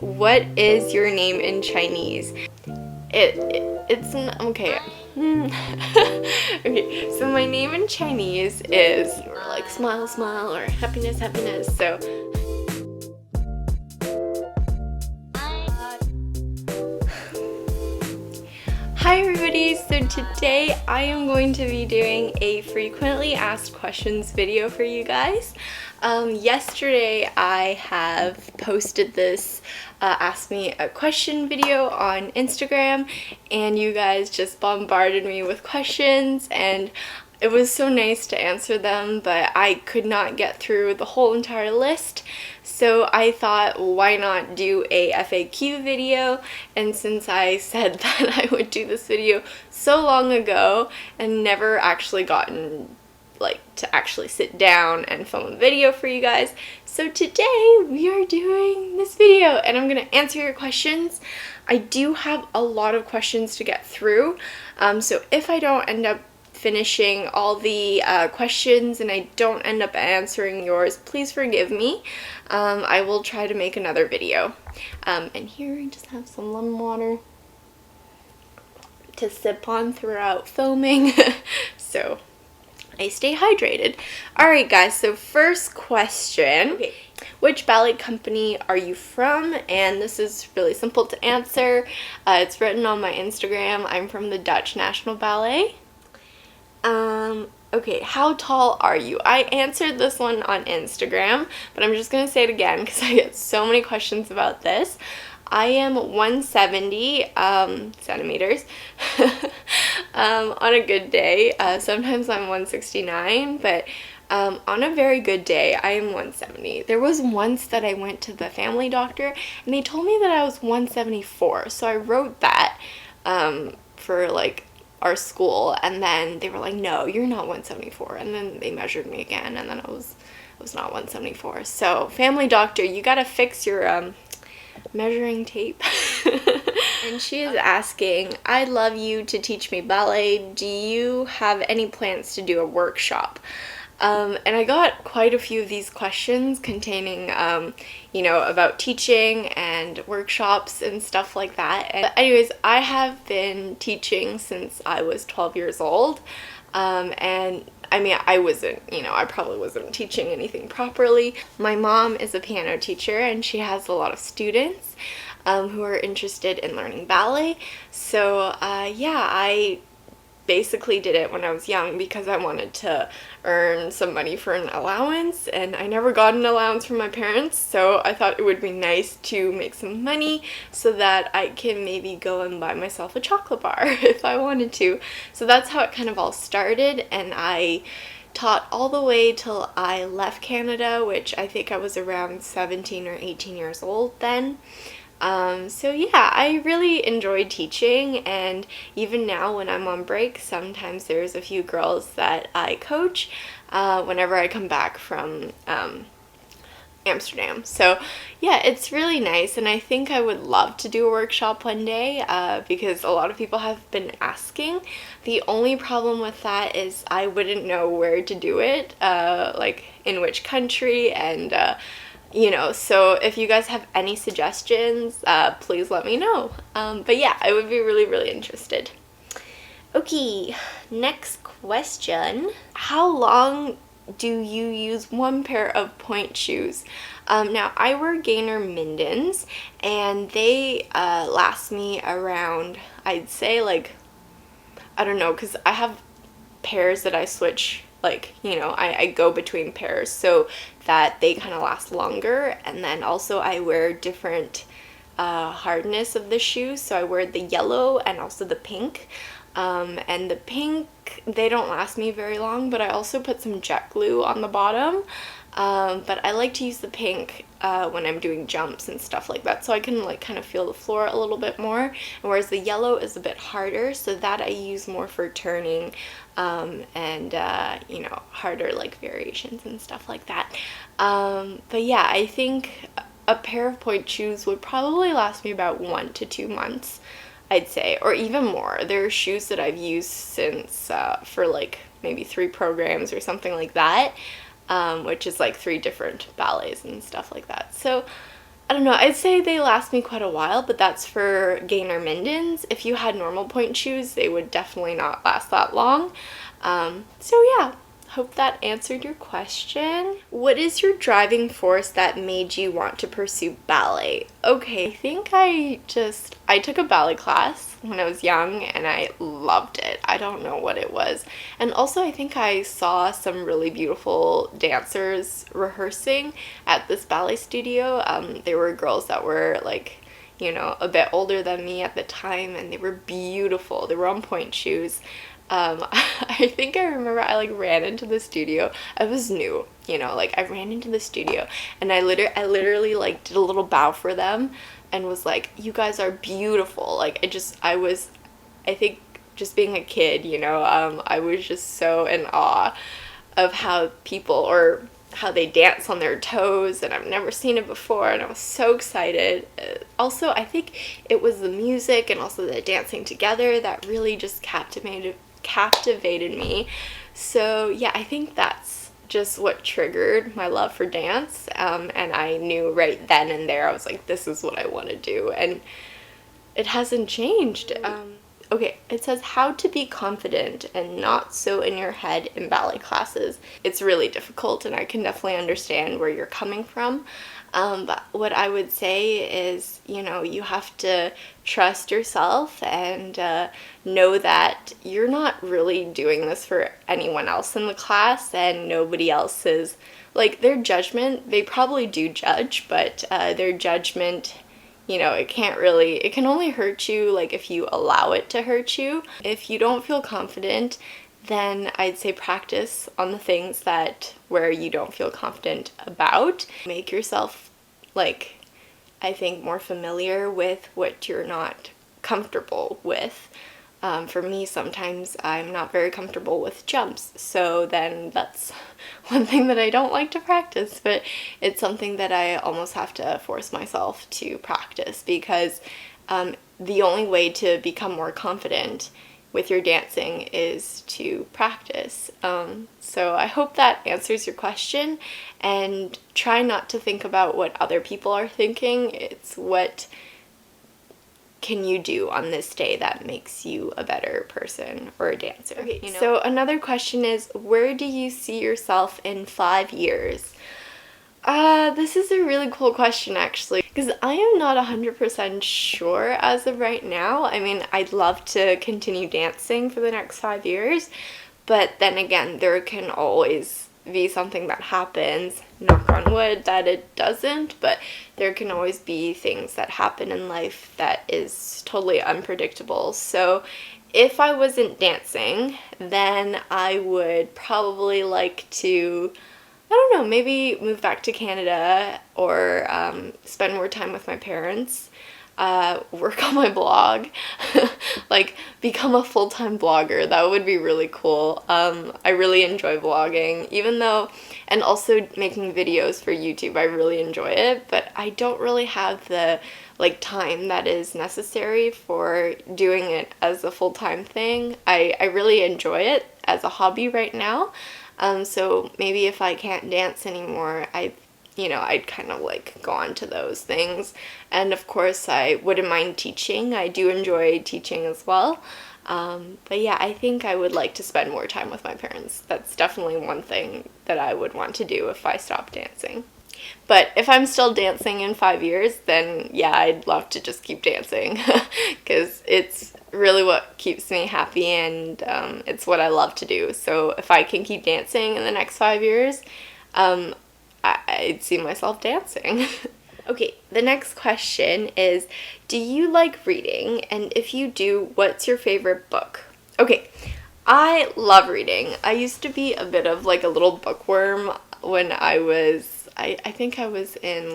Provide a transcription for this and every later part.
What is your name in Chinese? It's okay. Okay, so my name in Chinese is like smile, smile, or happiness, happiness. So hi everybody, so today I am going to be doing a frequently asked questions video for you guys. Yesterday I have posted this ask me a question video on Instagram, and you guys just bombarded me with questions, and it was so nice to answer them, but I could not get through the whole entire list. So I thought, why not do a FAQ video? And since I said that I would do this video so long ago and never actually gotten to actually sit down and film a video for you guys, so today we are doing this video and I'm gonna answer your questions. I do have a lot of questions to get through, so if I don't end up finishing all the questions and I don't end up answering yours, please forgive me. I will try to make another video. And here I just have some lemon water to sip on throughout filming. So I stay hydrated. Alright guys, so first question. Okay. Which ballet company are you from? And this is really simple to answer. It's written on my Instagram. I'm from the Dutch National Ballet. Okay, how tall are you? I answered this one on Instagram, but I'm just gonna say it again because I get so many questions about this. I am 170 centimeters on a good day. Sometimes I'm 169, but on a very good day, I am 170. There was once that I went to the family doctor, and they told me that I was 174, so I wrote that for like our school, and then they were like, no, you're not 174, and then they measured me again, and then I was not 174. So family doctor, you gotta fix your measuring tape. And she is asking, I'd love you to teach me ballet. Do you have any plans to do a workshop? And I got quite a few of these questions containing, you know, about teaching and workshops and stuff like that. And anyways, I have been teaching since I was 12 years old. And I mean, I probably wasn't teaching anything properly. My mom is a piano teacher and she has a lot of students who are interested in learning ballet. So yeah, I basically did it when I was young because I wanted to earn some money for an allowance, and I never got an allowance from my parents, so I thought it would be nice to make some money so that I can maybe go and buy myself a chocolate bar if I wanted to. So that's how it kind of all started, and I taught all the way till I left Canada, which I think I was around 17 or 18 years old then. So yeah, I really enjoyed teaching, and even now when I'm on break, sometimes there's a few girls that I coach whenever I come back from Amsterdam. So yeah, it's really nice, and I think I would love to do a workshop one day because a lot of people have been asking. The only problem with that is I wouldn't know where to do it, like in which country, and you know, so if you guys have any suggestions, please let me know. But yeah, I would be really, really interested. Okay, next question. How long do you use one pair of pointe shoes? Now, I wear Gainer Mindens, and they last me around, I'd say like, I don't know, because I have pairs that I switch, like, you know, I go between pairs so that they kind of last longer. And then also I wear different hardness of the shoes, so I wear the yellow and also the pink. And the pink, they don't last me very long, but I also put some jet glue on the bottom. But I like to use the pink when I'm doing jumps and stuff like that, so I can like kind of feel the floor a little bit more, and whereas the yellow is a bit harder, so that I use more for turning and you know, harder like variations and stuff like that. But yeah, I think a pair of pointe shoes would probably last me about 1 to 2 months, I'd say, or even more. There are shoes that I've used since for like maybe 3 programs or something like that, which is like 3 different ballets and stuff like that. So I don't know, I'd say they last me quite a while, but that's for gainer mindens. If you had normal point shoes, they would definitely not last that long. So yeah, hope that answered your question. What is your driving force that made you want to pursue ballet? Okay, I think I took a ballet class when I was young and I loved it. I don't know what it was. And also I think I saw some really beautiful dancers rehearsing at this ballet studio. There were girls that were like, you know, a bit older than me at the time, and they were beautiful. They were on pointe shoes. I think I remember I like ran into the studio. I was new, you know, like I ran into the studio and I literally like did a little bow for them and was like, you guys are beautiful. Like I think just being a kid, you know, I was just so in awe of how people, or how they dance on their toes, and I've never seen it before, and I was so excited. Also, I think it was the music and also the dancing together that really just captivated me. So yeah, I think that's just what triggered my love for dance, and I knew right then and there, I was like, this is what I want to do, and it hasn't changed. Okay, it says how to be confident and not so in your head in ballet classes. It's really difficult, and I can definitely understand where you're coming from. But what I would say is, you know, you have to trust yourself and know that you're not really doing this for anyone else in the class, and nobody else is, like, their judgment, they probably do judge, but their judgment, you know, it can only hurt you, like, if you allow it to hurt you. If you don't feel confident, then I'd say practice on the things where you don't feel confident about. Make yourself, like, I think, more familiar with what you're not comfortable with. For me, sometimes I'm not very comfortable with jumps, so then that's one thing that I don't like to practice, but it's something that I almost have to force myself to practice, because the only way to become more confident with your dancing is to practice. So I hope that answers your question, and try not to think about what other people are thinking. It's what can you do on this day that makes you a better person or a dancer. Okay, you know? So another question is, where do you see yourself in 5 years? This is a really cool question, actually, because I am not 100% sure as of right now. I mean, I'd love to continue dancing for the next 5 years, but then again, there can always be something that happens, knock on wood that it doesn't, but there can always be things that happen in life that is totally unpredictable. So if I wasn't dancing, then I would probably like to, I don't know, maybe move back to Canada, or spend more time with my parents, work on my blog, like become a full-time blogger. That would be really cool. I really enjoy vlogging, and also making videos for YouTube. I really enjoy it, but I don't really have the time that is necessary for doing it as a full-time thing. I really enjoy it as a hobby right now. So maybe if I can't dance anymore, I'd kind of go on to those things. And of course, I wouldn't mind teaching. I do enjoy teaching as well. But yeah, I think I would like to spend more time with my parents. That's definitely one thing that I would want to do if I stopped dancing. But if I'm still dancing in 5 years, then yeah, I'd love to just keep dancing, because it's really what keeps me happy, and it's what I love to do. So if I can keep dancing in the next 5 years, I'd see myself dancing. Okay, the next question is, do you like reading? And if you do, what's your favorite book? Okay, I love reading. I used to be a bit of a little bookworm when I think I was in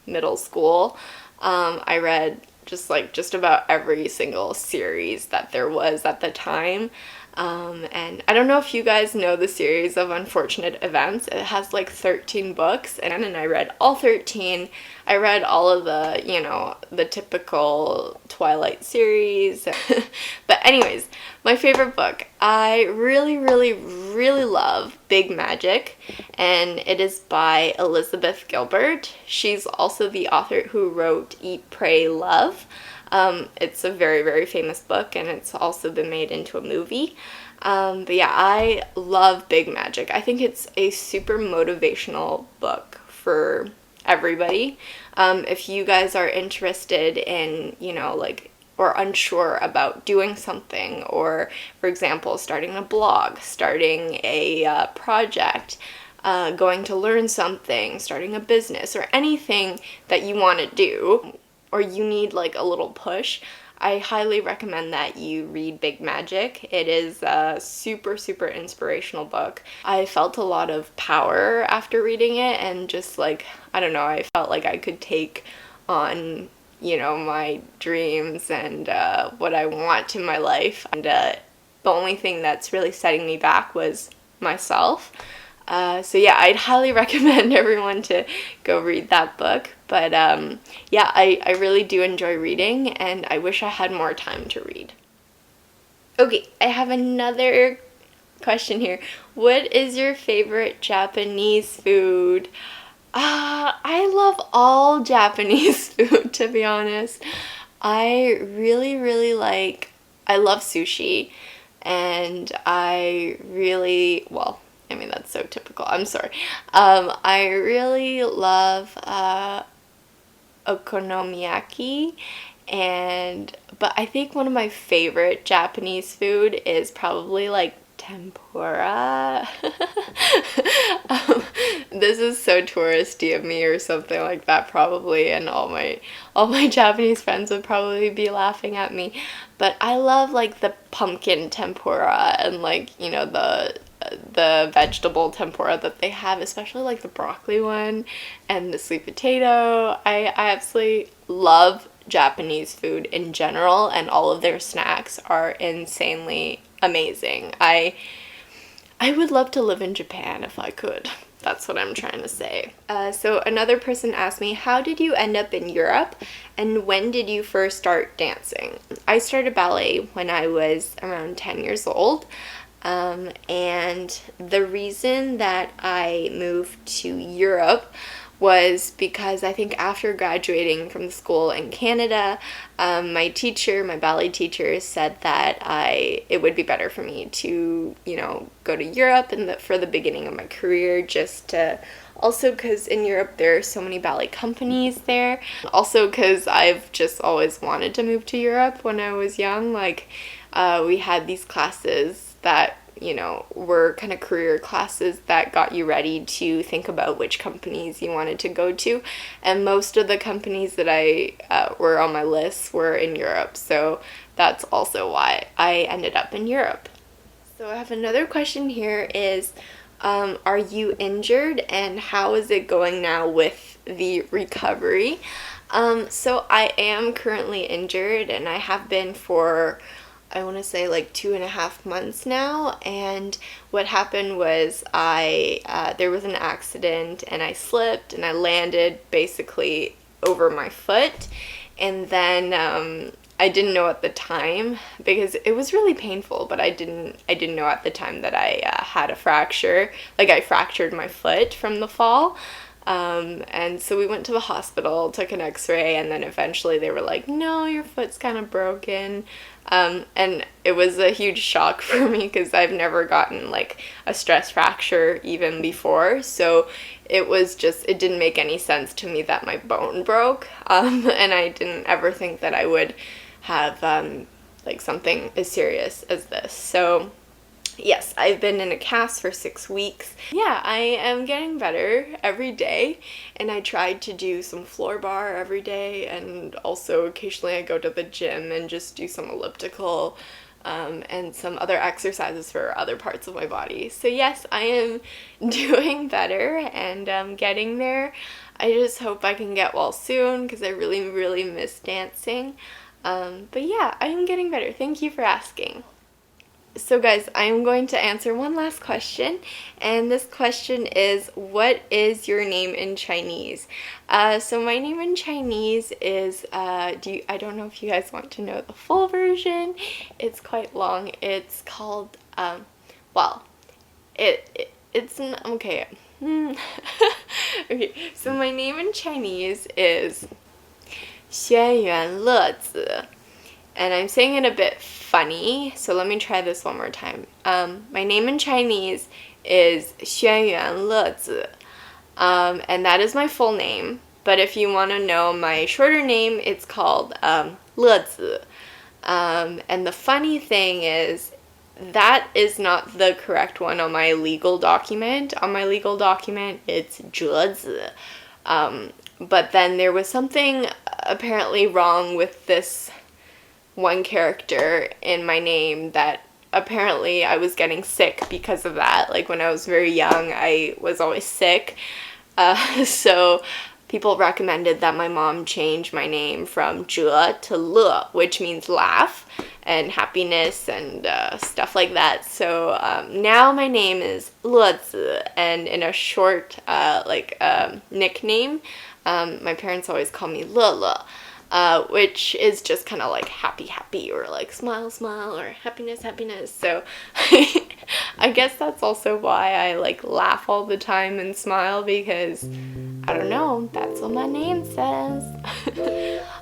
middle school. I read just about every single series that there was at the time. And I don't know if you guys know the series of Unfortunate Events. It has 13 books, and I read all 13. I read all of the, the typical Twilight series. But anyways, my favorite book. I really, really, really love Big Magic, and it is by Elizabeth Gilbert. She's also the author who wrote Eat, Pray, Love. It's a very, very famous book, and it's also been made into a movie. But yeah, I love Big Magic. I think it's a super motivational book for everybody. If you guys are interested in, or unsure about doing something, or, for example, starting a blog, starting a project, going to learn something, starting a business, or anything that you want to do, or you need like a little push, I highly recommend that you read Big Magic. It is a super, super inspirational book. I felt a lot of power after reading it, and just like, I don't know, I felt like I could take on, my dreams and what I want in my life. And the only thing that's really setting me back was myself. So yeah, I'd highly recommend everyone to go read that book. But yeah, I really do enjoy reading, and I wish I had more time to read. Okay, I have another question here. What is your favorite Japanese food? I love all Japanese food, to be honest. I really, really I love sushi, and that's so typical. I'm sorry. I really love okonomiyaki, but I think one of my favorite Japanese food is probably like tempura. This is so touristy of me or something like that probably, and all my Japanese friends would probably be laughing at me. But I love like the pumpkin tempura, and like, the vegetable tempura that they have, especially like the broccoli one and the sweet potato. I absolutely love Japanese food in general, and all of their snacks are insanely amazing. I would love to live in Japan if I could. That's what I'm trying to say. So another person asked me, how did you end up in Europe, and when did you first start dancing? I started ballet when I was around 10 years old. And the reason that I moved to Europe was because I think after graduating from school in Canada, my ballet teacher said that it would be better for me to, go to Europe for the beginning of my career, also because in Europe there are so many ballet companies there. Also because I've just always wanted to move to Europe when I was young. We had these classes that, were kind of career classes that got you ready to think about which companies you wanted to go to. And most of the companies that were on my list were in Europe. So that's also why I ended up in Europe. So I have another question here is, are you injured, and how is it going now with the recovery? So I am currently injured, and I have been for, I want to say, like 2.5 months now. And what happened was there was an accident, and I slipped and I landed basically over my foot, and then I didn't know at the time, because it was really painful, but I didn't know at the time that I had a fracture. Like, I fractured my foot from the fall. And so we went to the hospital, took an x-ray, and then eventually they were like, no, your foot's kind of broken. And it was a huge shock for me, because I've never gotten like a stress fracture even before. So it didn't make any sense to me that my bone broke. And I didn't ever think that I would have like something as serious as this. So yes, I've been in a cast for 6 weeks. Yeah, I am getting better every day, and I tried to do some floor bar every day, and also occasionally I go to the gym and just do some elliptical and some other exercises for other parts of my body. So yes, I am doing better, and getting there. I just hope I can get well soon, because I really, really miss dancing. But yeah, I am getting better. Thank you for asking. So guys, I'm going to answer one last question, and this question is, what is your name in Chinese? So my name in Chinese is, I don't know if you guys want to know the full version. It's quite long. It's called, okay. Okay, so my name in Chinese is 轩辕乐子. And I'm saying it a bit funny, so let me try this one more time. My name in Chinese is 轩辕乐子, and that is my full name. But if you want to know my shorter name, it's called 乐子. And the funny thing is, that is not the correct one on my legal document. On my legal document, it's 折子. But then there was something apparently wrong with this one character in my name that apparently I was getting sick because of that. Like when I was very young, I was always sick. So people recommended that my mom change my name from 折 to 乐, which means laugh and happiness and stuff like that. So now my name is 乐子, and in a short nickname, my parents always call me 乐乐. Which is just kind of like happy, or like smile, or happiness. So I guess that's also why I like laugh all the time and smile, because I don't know, that's what my name says.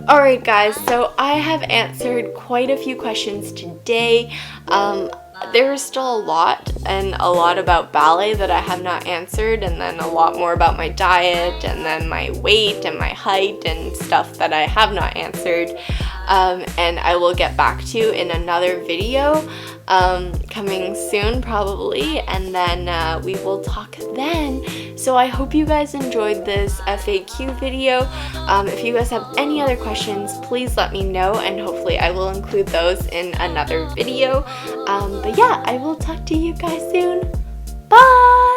Alright guys, so I have answered quite a few questions today. There is still a lot about ballet that I have not answered, and then a lot more about my diet, and then my weight and my height and stuff that I have not answered, and I will get back to you in another video coming soon probably, and then we will talk then. So I hope you guys enjoyed this FAQ video. If you guys have any other questions, please let me know, and hopefully I will include those in another video. But yeah, I will talk to you guys soon. Bye!